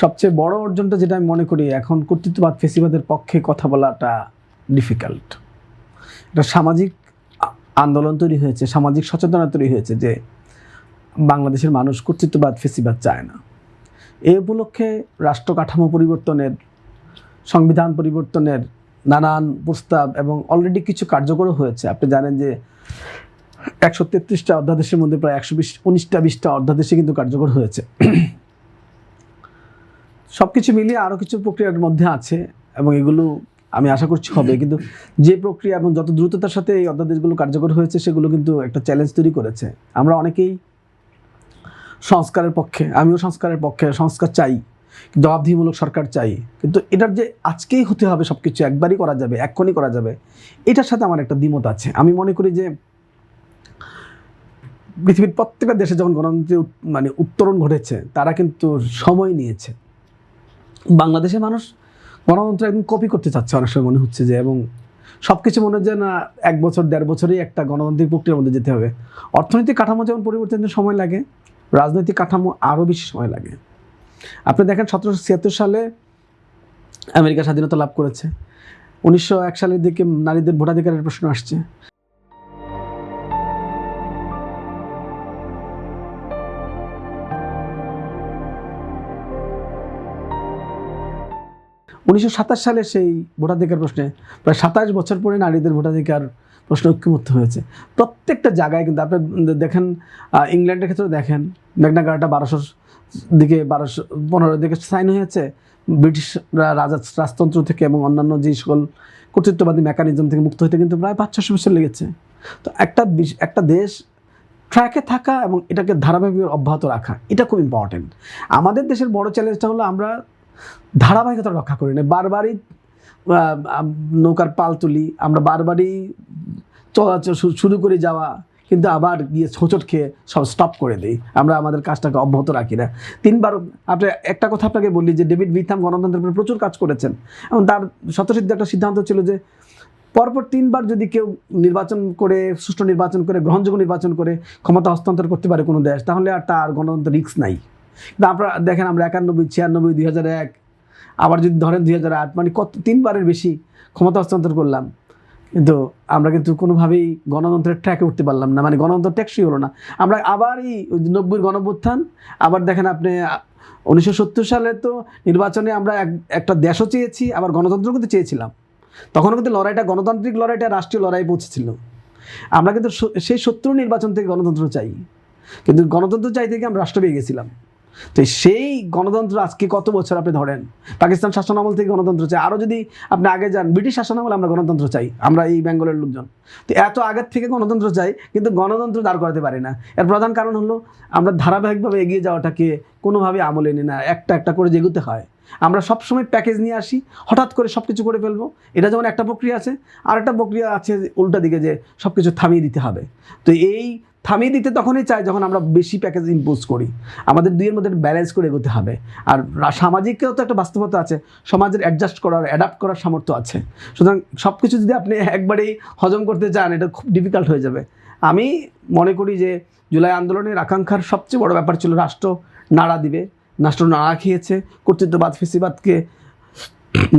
সবচেয়ে বড় অর্জনটা যেটা আমি মনে করি, এখন কর্তৃত্ববাদ ফেসিবাদের পক্ষে কথা বলাটা ডিফিকাল্ট। এটা সামাজিক আন্দোলন তৈরি হয়েছে, সামাজিক সচেতনতা তৈরি হয়েছে যে বাংলাদেশের মানুষ কর্তৃত্ববাদ ফেসিবাদ চায় না। এই উপলক্ষে রাষ্ট্র কাঠামো পরিবর্তনের, সংবিধান পরিবর্তনের নানান প্রস্তাব এবং অলরেডি কিছু কার্যকরও হয়েছে। আপনি জানেন যে 133টা অধ্যাদেশের মধ্যে প্রায় 119টা অধ্যাদেশে কিন্তু কার্যকর হয়েছে। সব কিছু মিলিয়ে আরও কিছু প্রক্রিয়ার মধ্যে আছে এবং এগুলো আমি আশা করছি হবে। কিন্তু যে প্রক্রিয়া এবং যত দ্রুততার সাথে এই অধ্যাদেশগুলো কার্যকর হয়েছে সেগুলো কিন্তু একটা চ্যালেঞ্জ তৈরি করেছে। আমরা অনেকেই সংস্কারের পক্ষে, আমিও সংস্কারের পক্ষে, সংস্কার চাই, জবাবদিহিমূলক সরকার চাই, কিন্তু এটার যে আজকেই হতে হবে সব কিছু একবারই করা যাবে, এক্ষুনি করা যাবে, এটার সাথে আমার একটা দ্বিমত আছে। আমি মনে করি যে পৃথিবীর প্রত্যেকটা দেশে যখন গণতন্ত্রের উত্তরণ ঘটেছে তারা কিন্তু সময় নিয়েছে। বাংলাদেশের মানুষ গণতন্ত্র একদম কপি করতে চাচ্ছে অনেক সময় মনে হচ্ছে যে, এবং সব কিছু মনে হচ্ছে না 1 বছর 1.5 বছরেই একটা গণতান্ত্রিক প্রক্রিয়ার মধ্যে যেতে হবে। অর্থনৈতিক কাঠামো যেমন পরিবর্তনের সময় লাগে, রাজনৈতিক কাঠামো আরও বেশি সময় লাগে। আপনি দেখেন 1776 সালে আমেরিকা স্বাধীনতা লাভ করেছে, 1901 সালের দিকে নারীদের ভোটাধিকারের প্রশ্ন আসছে। উনিশশো 27 সালে সেই ভোটাধিকার প্রশ্নে প্রায় 27 বছর পরে নারীদের ভোটাধিকার প্রশ্ন ঐক্যমত্য হয়েছে। প্রত্যেকটা জায়গায় কিন্তু আপনি দেখেন, ইংল্যান্ডের ক্ষেত্রে দেখেন, ম্যাগনা কার্টা 1215 দিকে সাইন হয়েছে। ব্রিটিশরা রাজতন্ত্র থেকে এবং অন্যান্য যে সকল কর্তৃত্ববাদী মেকানিজম থেকে মুক্ত হতে কিন্তু প্রায় 500-600 বছর লেগেছে। তো একটা দেশ ট্র্যাকে থাকা এবং এটাকে ধারাবাহিকভাবে অব্যাহত রাখা, এটা খুব ইম্পর্টেন্ট। আমাদের দেশের বড় চ্যালেঞ্জটা হলো আমরা ধারাবাহিকতা রক্ষা করি না, বারবারই নৌকার পাল তুলি, আমরা বারবারই চলাচল শুরু করে যাওয়া, কিন্তু আবার গিয়ে হোঁচট খেয়ে সব স্টপ করে দিই, আমরা আমাদের কাজটাকে অব্যাহত রাখি না। 3বার আপনি একটা কথা আপনাকে বললি যে ডেভিড বিথাম গণতন্ত্রের উপরে প্রচুর কাজ করেছেন এবং তার স্বতঃসিদ্ধ একটা সিদ্ধান্ত ছিল যে পরপর 3বার যদি কেউ নির্বাচন করে, সুষ্ঠু নির্বাচন করে, গ্রহণযোগ্য নির্বাচন করে ক্ষমতা হস্তান্তর করতে পারে কোনো দেশ, তাহলে আর তার গণতন্ত্রের রিস্ক নাই। কিন্তু আপনারা দেখেন, আমরা 91, 96, 2001, আবার যদি ধরেন 2008, মানে কত 3বারের বেশি ক্ষমতা হস্তান্তর করলাম, কিন্তু আমরা কিন্তু কোনোভাবেই গণতন্ত্রের ট্র্যাকে উঠতে পারলাম না, মানে গণতন্ত্র টেকসই হলো না। আমরা আবারই 90-র গণঅভ্যুত্থান, আবার দেখেন আপনি 1970 সালে তো নির্বাচনে আমরা একটা দেশও চেয়েছি, আবার গণতন্ত্র কিন্তু চেয়েছিলাম। তখনও কিন্তু লড়াইটা, গণতান্ত্রিক লড়াইটা রাষ্ট্রীয় লড়াই পৌঁছেছিল। আমরা কিন্তু সেই 70 নির্বাচন থেকে গণতন্ত্র চাই, কিন্তু গণতন্ত্র চাই থেকে আমরা রাষ্ট্র পেয়ে গেছিলাম। তো সেই গণতন্ত্র আজকে কত বছর আপনি ধরেন, পাকিস্তান শাসনামল থেকে গণতন্ত্র চাই, আরও যদি আপনি আগে যান ব্রিটিশ শাসনামলে আমরা গণতন্ত্র চাই, আমরা এই বেঙ্গলের লোকজন। তো এত আগের থেকে গণতন্ত্র চাই, কিন্তু গণতন্ত্র দাঁড় করাতে পারি না। এর প্রধান কারণ হলো আমরা ধারাবাহিকভাবে এগিয়ে যাওয়াটাকে কোনোভাবে আমলে নিই না, একটা একটা করে যেগুতে হয়। আমরা সবসময় প্যাকেজ নিয়ে আসি, হঠাৎ করে সব কিছু করে ফেলবো, এটা যেমন একটা প্রক্রিয়া আছে। আর একটা প্রক্রিয়া আছে উল্টা দিকে, যে সব কিছু থামিয়ে দিতে হবে। তো এই থামিয়ে দিতে তখনই চাই যখন আমরা বেশি প্যাকেজ ইম্পোজ করি। আমাদের দুইয়ের মধ্যে ব্যালেন্স করে এগোতে হবে। আর সামাজিকেও তো একটা বাস্তবতা আছে, সমাজের অ্যাডজাস্ট করার, অ্যাডাপ্ট করার সামর্থ্য আছে। সুতরাং সব কিছু যদি আপনি একবারেই হজম করতে চান, এটা খুব ডিফিকাল্ট হয়ে যাবে। আমি মনে করি যে জুলাই আন্দোলনের আকাঙ্ক্ষার সবচেয়ে বড় ব্যাপার ছিল রাষ্ট্র নাড়া দিবে, রাষ্ট্র নাড়া খেয়েছে, কর্তৃত্ববাদ ফেসিবাদকে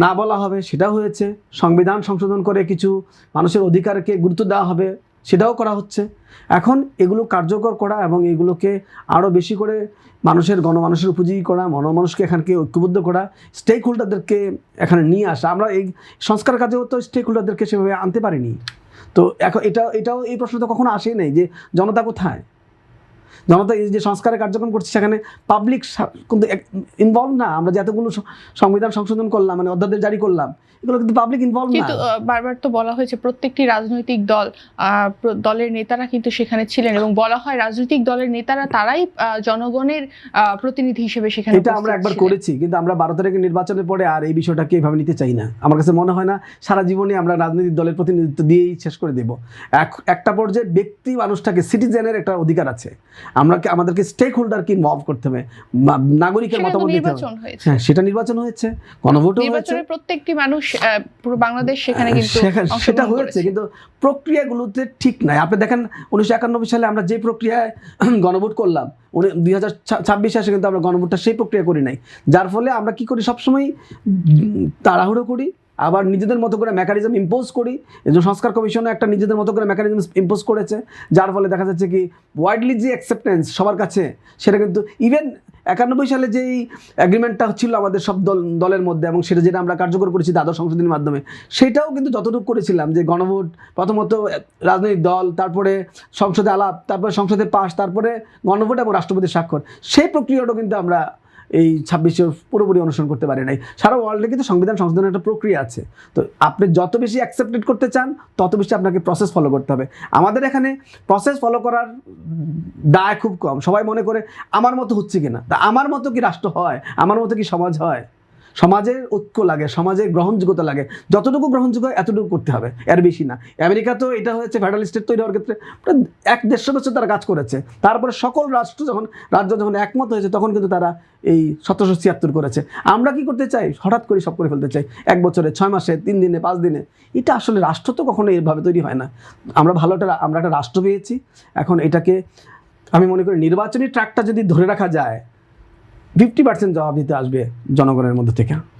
না বলা হবে সেটাও হয়েছে, সংবিধান সংশোধন করে কিছু মানুষের অধিকারকে গুরুত্ব দেওয়া হবে সেটাও করা হচ্ছে। এখন এগুলো কার্যকর করা এবং এগুলোকে আরও বেশি করে গণমানুষের উপযোগী করা, মানুষকে এখানকে ঐক্যবদ্ধ করা, স্টেক হোল্ডারদেরকে এখানে নিয়ে আসা। আমরা এই সংস্কার কাজেও তো স্টেক হোল্ডারদেরকে সেভাবে আনতে পারিনি। তো এখন এটাও এই প্রশ্ন তো কখনো আসেই নাই যে জনতা কোথায়, জনতা এই যে সংস্কারের কার্যক্রম করছে সেখানে পাবলিক কিন্তু ইনভলভ না। আমরা যে এতগুলো সংবিধান সংশোধন করলাম, মানে অধ্যাদেশ জারি করলাম, এগুলো কিন্তু পাবলিক ইনভলভ না। কিন্তু বারবার তো বলা হয়েছে প্রত্যেকটি রাজনৈতিক দলের নেতারা কিন্তু সেখানে ছিলেন এবং বলা হয় রাজনৈতিক দলের নেতারা তারাই জনগণের প্রতিনিধি হিসেবে সেখানে। এটা আমরা একবার করেছি, কিন্তু আমরা 12 তারিখের নির্বাচনের পরে আর এই বিষয়টাকে এভাবে নিতে চাই না। আমার কাছে মনে হয় না সারা জীবনে আমরা রাজনৈতিক দলের প্রতিনিধিত্ব দিয়েই শেষ করে দেব। একটা পর্যায়ে ব্যক্তি মানুষটাকে, সিটিজেনের একটা অধিকার আছে। আমাদেরকে স্টেক হোল্ডারকে ইনভলভ করতে হবে, নাগরিকের সেখানে তো মতামত দিতে হবে। নির্বাচন হয়েছে, হ্যাঁ, সেটা নির্বাচন হয়েছে, গণভোটও হয়েছে, নির্বাচনে প্রত্যেকটি মানুষ পুরো বাংলাদেশ সেখানে কিন্তু সেটা অংশগ্রহণ হয়েছে, করেছে। কিন্তু প্রক্রিয়াগুলোতে ঠিক নাই। আপনি দেখেন 1991 সালে আমরা যে প্রক্রিয়ায় গণভোট করলাম, 2026 আসে কিন্তু আমরা গণভোটটা সেই প্রক্রিয়া করি নাই, যার ফলে আমরা কি করি সবসময় তাড়াহুড়ো করি, আবার নিজেদের মতো করে মেকানিজম ইম্পোজ করি। এই যে সংস্কার কমিশনে একটা নিজেদের মতো করে মেকানিজম ইম্পোজ করেছে, যার ফলে দেখা যাচ্ছে কি ওয়াইডলি যে অ্যাকসেপ্টেন্স সবার কাছে, সেটা কিন্তু ইভেন 91 সালে যেই অ্যাগ্রিমেন্টটা ছিল আমাদের সব দলের মধ্যে, এবং সেটা যেটা আমরা কার্যকর করেছি দ্বাদশ সংশোধনীর মাধ্যমে, সেটাও কিন্তু যতটুকু করেছিলাম যে গণভোট, প্রথমত রাজনৈতিক দল, তারপরে সংসদে আলাপ, তারপরে সংসদে পাস, তারপরে গণভোট এবং রাষ্ট্রপতির স্বাক্ষর, সেই প্রক্রিয়াটাও কিন্তু আমরা এই 26-এ পুরোপুরি অনুসরণ করতে পারি নাই। সারা ওয়ার্ল্ডে কিন্তু সংবিধান সংশোধনের একটা প্রক্রিয়া আছে। তো আপনি যত বেশি অ্যাকসেপ্টেড করতে চান, তত বেশি আপনাকে প্রসেস ফলো করতে হবে। আমাদের এখানে প্রসেস ফলো করার দায় খুব কম। সবাই মনে করে আমার মতো হচ্ছে কিনা, তা আমার মতো কি রাষ্ট্র হয়, আমার মতো কি সমাজ হয়? সমাজের ঐক্য লাগে, সমাজের গ্রহণযোগ্যতা লাগে, যতটুকু গ্রহণযোগ্য হয় এতটুকু করতে হবে, এর বেশি না। আমেরিকা তো এটা হয়েছে ফেডারেল স্টেট তৈরি হওয়ার ক্ষেত্রে প্রায় 1-1.5 বছর তারা কাজ করেছে, তারপরে সকল রাজ্য যখন একমত হয়েছে, তখন কিন্তু তারা এই 1776 করেছে। আমরা কি করতে চাই? হঠাৎ করে সব করে ফেলতে চাই 1 বছরে, 6 মাসে, 3 দিনে, 5 দিনে। এটা আসলে রাষ্ট্র তো কখনো এইভাবে তৈরি হয় না। আমরা একটা রাষ্ট্র পেয়েছি, এখন এটাকে আমি মনে করি নির্বাচনী ট্র্যাকটা যদি ধরে রাখা যায়, 50% জবাব দিতে আসবে জনগণের মধ্যে থেকে।